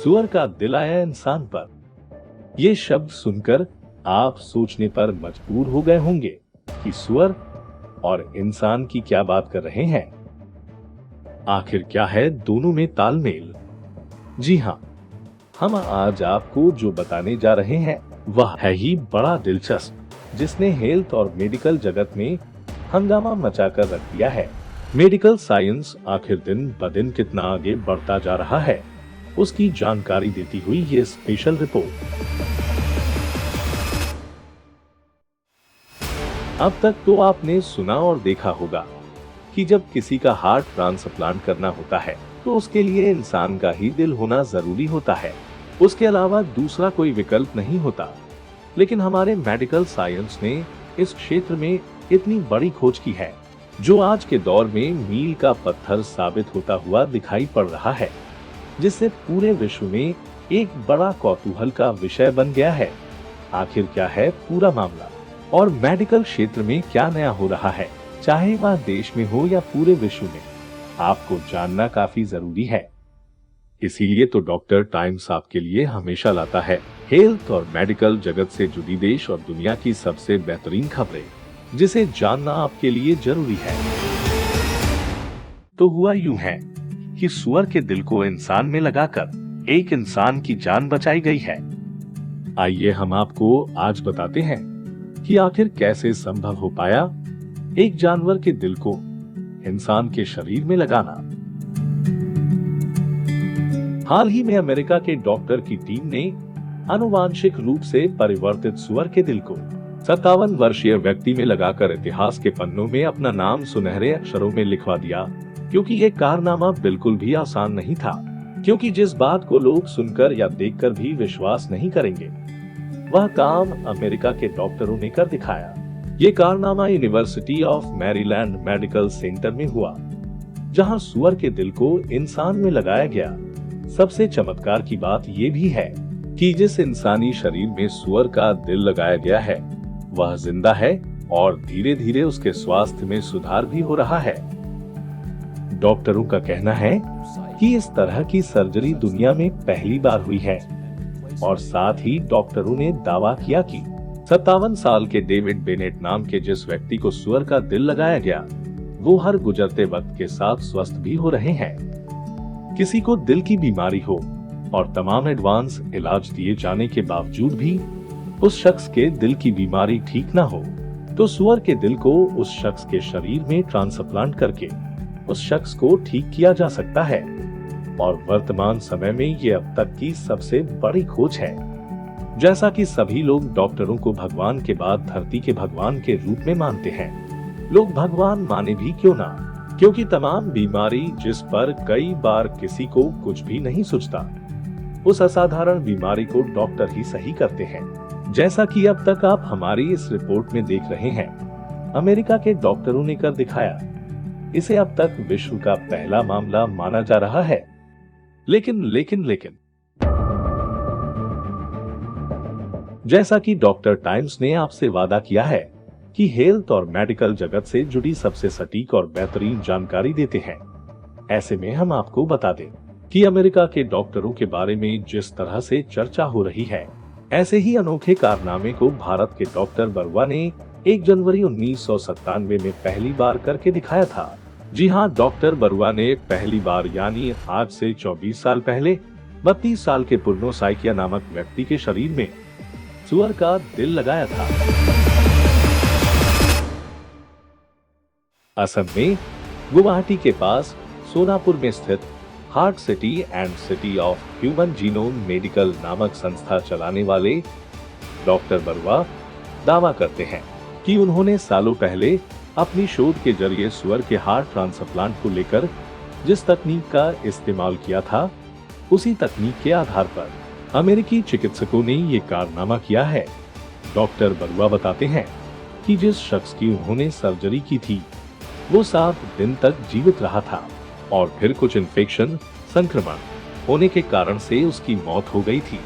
सुअर का दिल आया इंसान पर। ये शब्द सुनकर आप सोचने पर मजबूर हो गए होंगे कि सुअर और इंसान की क्या बात कर रहे हैं। आखिर क्या है दोनों में तालमेल? जी हाँ, हम आज आपको जो बताने जा रहे हैं वह है ही बड़ा दिलचस्प, जिसने हेल्थ और मेडिकल जगत में हंगामा मचाकर रख दिया है। मेडिकल साइंस आखिर दिन ब दिन कितना आगे बढ़ता जा रहा है, उसकी जानकारी देती हुई ये स्पेशल रिपोर्ट। अब तक तो आपने सुना और देखा होगा कि जब किसी का हार्ट ट्रांसप्लांट करना होता है तो उसके लिए इंसान का ही दिल होना जरूरी होता है, उसके अलावा दूसरा कोई विकल्प नहीं होता। लेकिन हमारे मेडिकल साइंस ने इस क्षेत्र में इतनी बड़ी खोज की है जो आज के दौर में मील का पत्थर साबित होता हुआ दिखाई पड़ रहा है, जिससे पूरे विश्व में एक बड़ा कौतूहल का विषय बन गया है। आखिर क्या है पूरा मामला और मेडिकल क्षेत्र में क्या नया हो रहा है, चाहे वह देश में हो या पूरे विश्व में, आपको जानना काफी जरूरी है। इसीलिए तो डॉक्टर टाइम्स आपके लिए हमेशा लाता है हेल्थ और मेडिकल जगत से जुड़ी देश और दुनिया की सबसे बेहतरीन खबरें, जिसे जानना आपके लिए जरूरी है। तो हुआ यूं है कि सुअर के दिल को इंसान में लगाकर एक इंसान की जान बचाई गई है। आइए हम आपको आज बताते हैं कि आखिर कैसे संभव हो पाया एक जानवर के दिल को इंसान के शरीर में लगाना। हाल ही में अमेरिका के डॉक्टर की टीम ने आनुवांशिक रूप से परिवर्तित सुअर के दिल को 57 वर्षीय व्यक्ति में लगाकर इतिहास के पन्नों में अपना नाम सुनहरे अक्षरों में लिखवा दिया। क्योंकि ये कारनामा बिल्कुल भी आसान नहीं था, क्योंकि जिस बात को लोग सुनकर या देखकर भी विश्वास नहीं करेंगे, वह काम अमेरिका के डॉक्टरों ने कर दिखाया। ये कारनामा university of Maryland medical centre में हुआ, जहां सुअर के दिल को इंसान में लगाया गया। सबसे चमत्कार की बात यह भी है कि जिस इंसानी शरीर में सुअर का दिल लगाया गया है वह जिंदा है और धीरे धीरे उसके स्वास्थ्य में सुधार भी हो रहा है। डॉक्टरों का कहना है कि इस तरह की सर्जरी दुनिया में पहली बार हुई है और साथ ही डॉक्टरों ने दावा किया कि 57 साल के डेविड बेनेट नाम के जिस व्यक्ति को सुअर का दिल लगाया गया वो हर गुजरते वक्त के साथ स्वस्थ भी हो रहे हैं। किसी को दिल की बीमारी हो और तमाम एडवांस इलाज दिए जाने के बावजूद भी उस शख्स के दिल की बीमारी ठीक ना हो, तो सुअर के दिल को उस शख्स के शरीर में ट्रांसप्लांट करके उस शख्स को ठीक किया जा सकता है। और वर्तमान समय में ये अब तक की सबसे बड़ी खोज है। जैसा कि सभी लोग डॉक्टरों को भगवान के बाद धरती के भगवान के रूप में मानते हैं, लोग भगवान माने भी क्यों ना, क्योंकि तमाम बीमारी जिस पर कई बार किसी को कुछ भी नहीं सूझता, उस असाधारण बीमारी को डॉक्टर ही सही करते हैं। जैसा कि अब तक आप हमारी इस रिपोर्ट में देख रहे हैं, अमेरिका के डॉक्टरों ने कर दिखाया। इसे अब तक विश्व का पहला मामला माना जा रहा है। लेकिन जैसा कि डॉक्टर टाइम्स ने आपसे वादा किया है कि हेल्थ और मेडिकल जगत से जुड़ी सबसे सटीक और बेहतरीन जानकारी देते हैं, ऐसे में हम आपको बता दें कि अमेरिका के डॉक्टरों के बारे में जिस तरह से चर्चा हो रही है, ऐसे ही अनोखे कारनामे को भारत के डॉक्टर बरुआ ने 1 जनवरी 1997 में पहली बार करके दिखाया था। जी हाँ, डॉक्टर बरुआ ने पहली बार यानी आज से 24 साल पहले 32 साल के पुर्नो साइकिया नामक व्यक्ति के शरीर में सुअर का दिल लगाया था। असम में गुवाहाटी के पास सोनापुर में स्थित heart city and city of human genome medical नामक संस्था चलाने वाले डॉक्टर बरुआ दावा करते हैं कि उन्होंने सालों पहले अपनी शोध के जरिए सुअर के हार्ट ट्रांसप्लांट को लेकर जिस तकनीक का इस्तेमाल किया था, उसी तकनीक के आधार पर अमेरिकी चिकित्सकों ने ये कारनामा किया है। डॉक्टर बरुआ बताते हैं कि जिस शख्स की उन्होंने सर्जरी की थी वो 7 दिन तक जीवित रहा था और फिर कुछ इन्फेक्शन संक्रमण होने के कारण से उसकी मौत हो गई थी।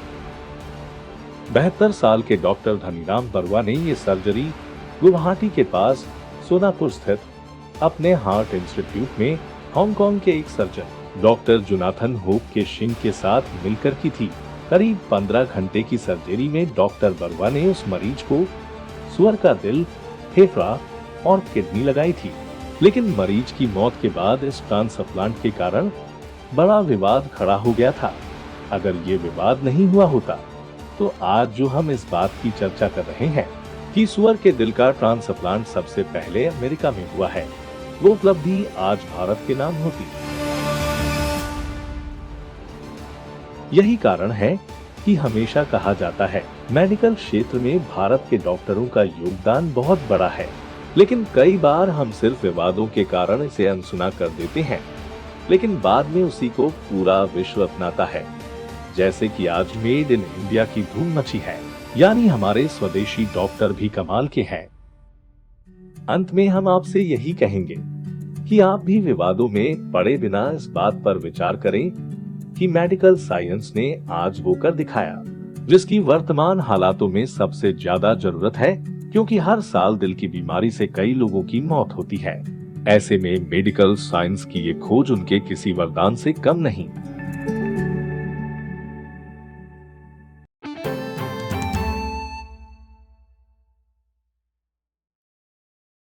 72 साल के डॉक्टर धनीराम बरुआ ने ये सर्जरी गुवाहाटी के पास सोनापुर स्थित अपने हार्ट इंस्टीट्यूट में हांगकांग के एक सर्जन डॉक्टर जोनाथन होप के शिंग के साथ मिलकर की थी। करीब 15 घंटे की सर्जरी में डॉक्टर बरुआ ने उस मरीज को सुअर का दिल, फेफड़ा और किडनी लगाई थी। लेकिन मरीज की मौत के बाद इस ट्रांसप्लांट के कारण बड़ा विवाद खड़ा हो गया था। अगर ये विवाद नहीं हुआ होता तो आज जो हम इस बात की चर्चा कर रहे हैं कि सुअर के दिल का ट्रांसप्लांट सबसे पहले अमेरिका में हुआ है, वो उपलब्धि आज भारत के नाम होती। यही कारण है कि हमेशा कहा जाता है मेडिकल क्षेत्र में भारत के डॉक्टरों का योगदान बहुत बड़ा है। लेकिन कई बार हम सिर्फ विवादों के कारण इसे अनसुना कर देते हैं, लेकिन बाद में उसी को पूरा विश्व अपनाता है। जैसे कि आज मेड इन इंडिया की धूम मची है, यानी हमारे स्वदेशी डॉक्टर भी कमाल के हैं। अंत में हम आपसे यही कहेंगे कि आप भी विवादों में पड़े बिना इस बात पर विचार करें कि मेडिकल साइंस ने आज वो कर दिखाया जिसकी वर्तमान हालातों में सबसे ज्यादा जरूरत है, क्योंकि हर साल दिल की बीमारी से कई लोगों की मौत होती है। ऐसे में मेडिकल साइंस की ये खोज उनके किसी वरदान से कम नहीं।